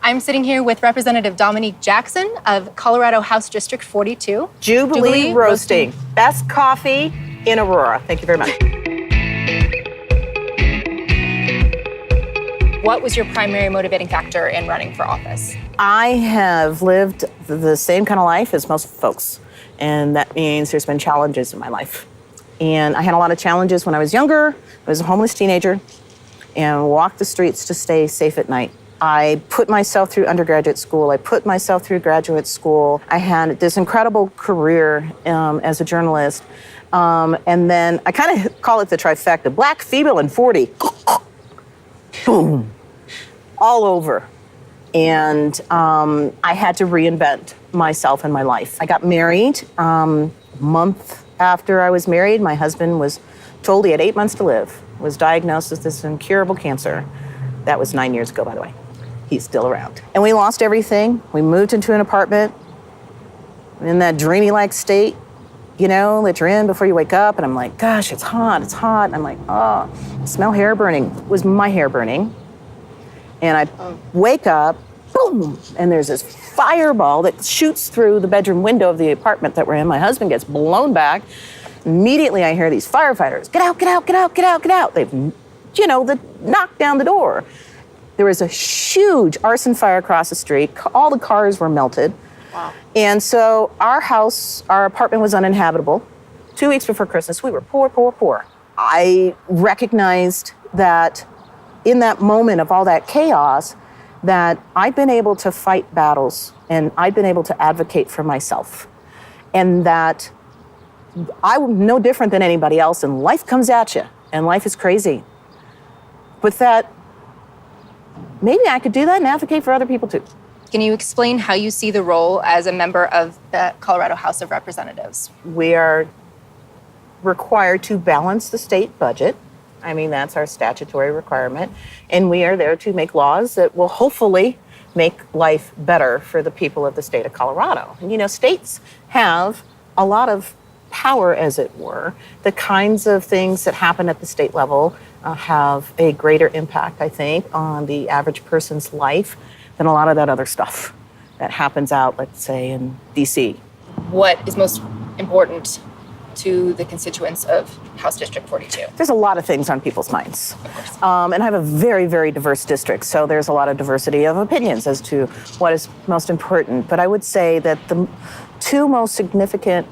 I'm sitting here with Representative Dominique Jackson of Colorado House District 42. Jubilee Roasting. Best coffee in Aurora. Thank you very much. What was your primary motivating factor in running for office? I have lived the same kind of life as most folks, and that means there's been challenges in my life. And I had a lot of challenges when I was younger. I was a homeless teenager and walked the streets to stay safe at night. I put myself through undergraduate school. I put myself through graduate school. I had this incredible career as a journalist. And then I kind of call it the trifecta: black, female, and 40. Boom. All over. And I had to reinvent myself and my life. I got married. A month after I was married, my husband was told he had 8 months to live, was diagnosed with this incurable cancer. That was 9 years ago, by the way. He's still around. And we lost everything. We moved into an apartment in that dreamy-like state, you know, that you're in before you wake up. And I'm like, gosh, it's hot, it's hot. And I'm like, oh, I smell hair burning. It was my hair burning. And I wake up, boom, and there's this fireball that shoots through the bedroom window of the apartment that we're in. My husband gets blown back. Immediately I hear these firefighters, get out, get out, get out, get out, get out. They've, you know, knocked down the door. There was a huge arson fire across the street. All the cars were melted. Wow. And so our apartment was uninhabitable. 2 weeks before Christmas, we were poor, poor, poor. I recognized that in that moment of all that chaos, that I'd been able to fight battles and I'd been able to advocate for myself. And that I'm no different than anybody else, and life comes at you, and life is crazy. But that maybe I could do that and advocate for other people too. Can you explain how you see the role as a member of the Colorado House of Representatives? We are required to balance the state budget. I mean, that's our statutory requirement. And we are there to make laws that will hopefully make life better for the people of the state of Colorado. And, you know, states have a lot of power, as it were. The kinds of things that happen at the state level have a greater impact, I think, on the average person's life than a lot of that other stuff that happens out, let's say, in DC. What is most important to the constituents of House District 42? There's a lot of things on people's minds. And I have a very, very diverse district, so there's a lot of diversity of opinions as to what is most important. But I would say that the two most significant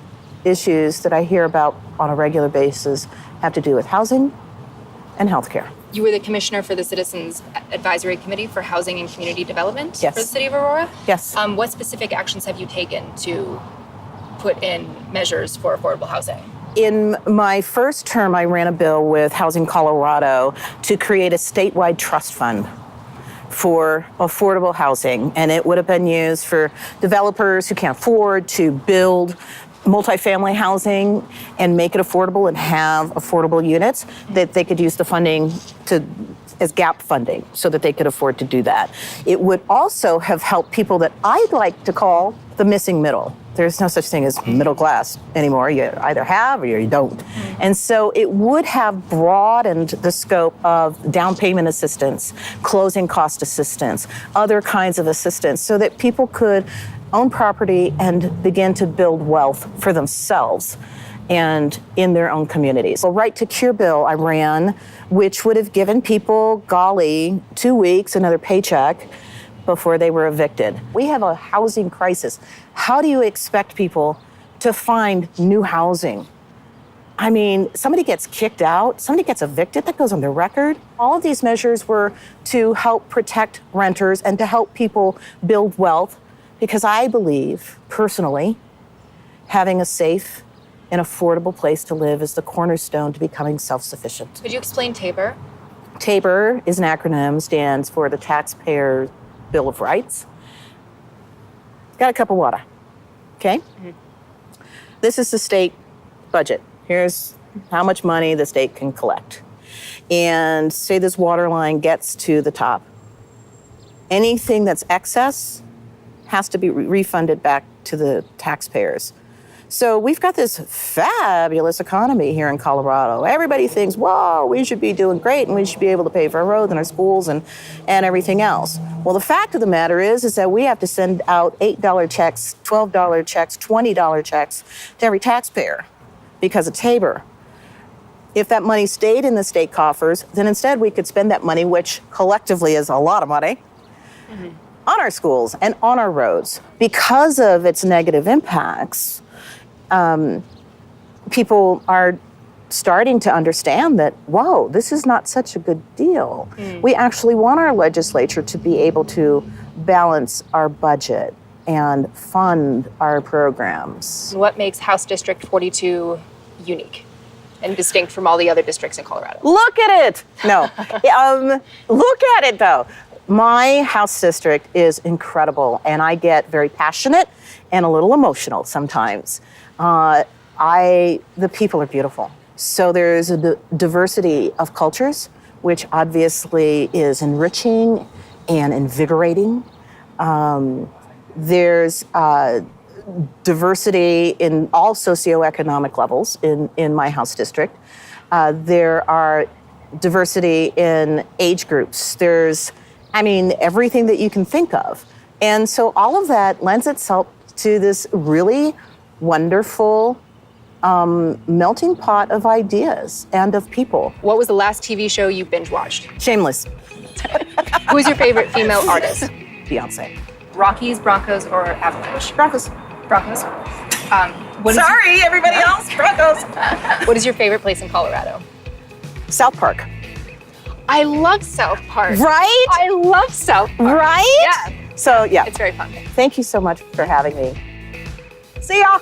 issues that I hear about on a regular basis have to do with housing and healthcare. You were the commissioner for the Citizens Advisory Committee for Housing and Community Development Yes. for the city of Aurora? Yes. What specific actions have you taken to put in measures for affordable housing? In my first term, I ran a bill with Housing Colorado to create a statewide trust fund for affordable housing. And it would have been used for developers who can't afford to build multifamily housing and make it affordable and have affordable units, that they could use the funding as gap funding so that they could afford to do that. It would also have helped people that I'd like to call the missing middle. There's no such thing as middle class anymore. You either have or you don't. And so it would have broadened the scope of down payment assistance, closing cost assistance, other kinds of assistance, so that people could own property and begin to build wealth for themselves and in their own communities. A right to cure bill I ran, which would have given people, golly, 2 weeks, another paycheck before they were evicted. We have a housing crisis. How do you expect people to find new housing? I mean, somebody gets kicked out, somebody gets evicted, that goes on their record. All of these measures were to help protect renters and to help people build wealth, because I believe, personally, having a safe and affordable place to live is the cornerstone to becoming self-sufficient. Could you explain TABOR? TABOR is an acronym, stands for the Taxpayer Bill of Rights. Got a cup of water, okay? Mm-hmm. This is the state budget. Here's how much money the state can collect. And say this water line gets to the top. Anything that's excess has to be refunded back to the taxpayers. So we've got this fabulous economy here in Colorado. Everybody thinks, whoa, we should be doing great and we should be able to pay for our roads and our schools and everything else. Well, the fact of the matter is that we have to send out $8 checks, $12 checks, $20 checks to every taxpayer because of TABOR. If that money stayed in the state coffers, then instead we could spend that money, which collectively is a lot of money, on our schools and on our roads. Because of its negative impacts, people are starting to understand that, whoa, this is not such a good deal. We actually want our legislature to be able to balance our budget and fund our programs. What makes House District 42 unique and distinct from all the other districts in Colorado? Look at it! No, look at it though. My House district is incredible, and I get very passionate and a little emotional sometimes. The people are beautiful. So there's a diversity of cultures, which obviously is enriching and invigorating. There's diversity in all socioeconomic levels in my House district. There are diversity in age groups. There's, everything that you can think of. And so all of that lends itself to this really wonderful melting pot of ideas and of people. What was the last TV show you binge watched? Shameless. Who is your favorite female artist? Beyonce. Rockies, Broncos, or Avalanche? Broncos. Broncos. Sorry, everybody else. Broncos. What is your favorite place in Colorado? South Park. I love South Park. Right? I love South Park. Right? Yeah. So, yeah. It's very fun. Thank you so much for having me. See y'all.